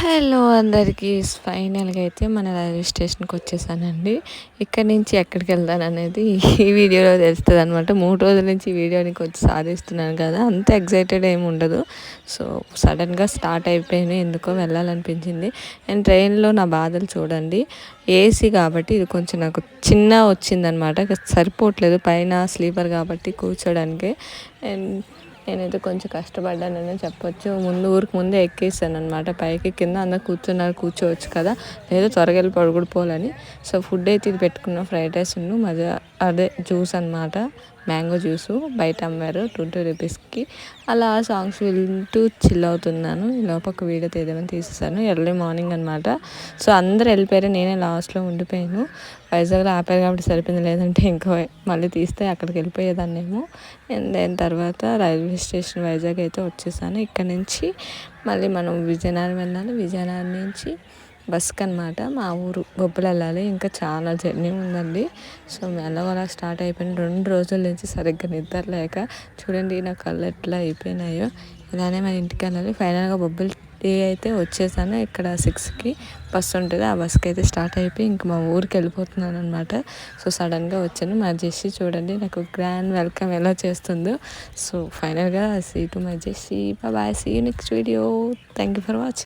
Hello అందరికీ. ఫైనల్గా అయితే మన రైల్వే స్టేషన్కి వచ్చేసానండి. ఇక్కడి నుంచి ఎక్కడికి వెళ్తాను అనేది ఈ వీడియోలో తెలుస్తుంది అనమాట. 3 రోజుల నుంచి ఈ వీడియోని కొంచెం సాధిస్తున్నాను కదా, అంత ఎగ్జైటెడ్ ఏమి ఉండదు. సో సడన్గా స్టార్ట్ అయిపోయినాయి, ఎందుకో వెళ్ళాలనిపించింది. అండ్ ట్రైన్లో నా బాధలు చూడండి. ఏసీ కాబట్టి ఇది కొంచెం నాకు చిన్న వచ్చిందనమాట, సరిపోవట్లేదు. పైన స్లీపర్ కాబట్టి కూర్చోడానికి. అండ్ నేనైతే కొంచెం కష్టపడ్డానని చెప్పొచ్చు. ఊరికి ముందే ఎక్కేసాను అనమాట. పైకి కింద అందరు కూర్చున్నారు, కూర్చోవచ్చు కదా, లేదా త్వరగా వెళ్ళి పడుకుడిపోవాలని. సో ఫుడ్ అయితే ఇది పెట్టుకున్నాం, ఫ్రైడ్ రైస్ మజా, అదే జ్యూస్ అనమాట, మ్యాంగో జ్యూసు బయట అమ్మారు 20 రూపీస్కి. అలా సాంగ్స్ వింటూ చిల్ అవుతున్నాను. ఈ లోపల వీడియో తీద్దామని తీసేసాను. ఎర్లీ మార్నింగ్ అనమాట. సో అందరు వెళ్ళిపోయారు, నేనే లాస్ట్లో ఉండిపోయాను. వైజాగ్లో ఆపారు కాబట్టి సరిపోయింది, లేదంటే ఇంకా మళ్ళీ తీస్తే అక్కడికి వెళ్ళిపోయేదాన్నేమో. అండ్ దాని తర్వాత రైల్వే స్టేషన్ వైజాగ్ అయితే వచ్చేసాను. ఇక్కడ నుంచి మళ్ళీ మనం విజయనగరం వెళ్ళాలి. విజయనగరం నుంచి బస్కి అనమాట మా ఊరు గొప్పలు వెళ్ళాలి. ఇంకా చాలా జర్నీ ఉందండి. సో మెల్లగా స్టార్ట్ అయిపోయింది. 2 రోజుల నుంచి సరిగ్గా నిద్ర లేక చూడండి నా కళ్ళు ఎట్లా అయిపోయినాయో. ఇలానే మన ఇంటికి వెళ్ళాలి. ఫైనల్గా బొబ్బిలి అయితే వచ్చేసాను. ఇక్కడ 6కి బస్సు ఉంటుంది, ఆ బస్కి అయితే స్టార్ట్ అయిపోయి ఇంక మా ఊరికి వెళ్ళిపోతున్నాను అనమాట. సో సడన్గా వచ్చాను. మా జెస్సీ చూడండి నాకు గ్రాండ్ వెల్కమ్ ఎలా చేస్తుందో. సో ఫైనల్గా see to my Jessie, bye, see you next video. Thank you for watching.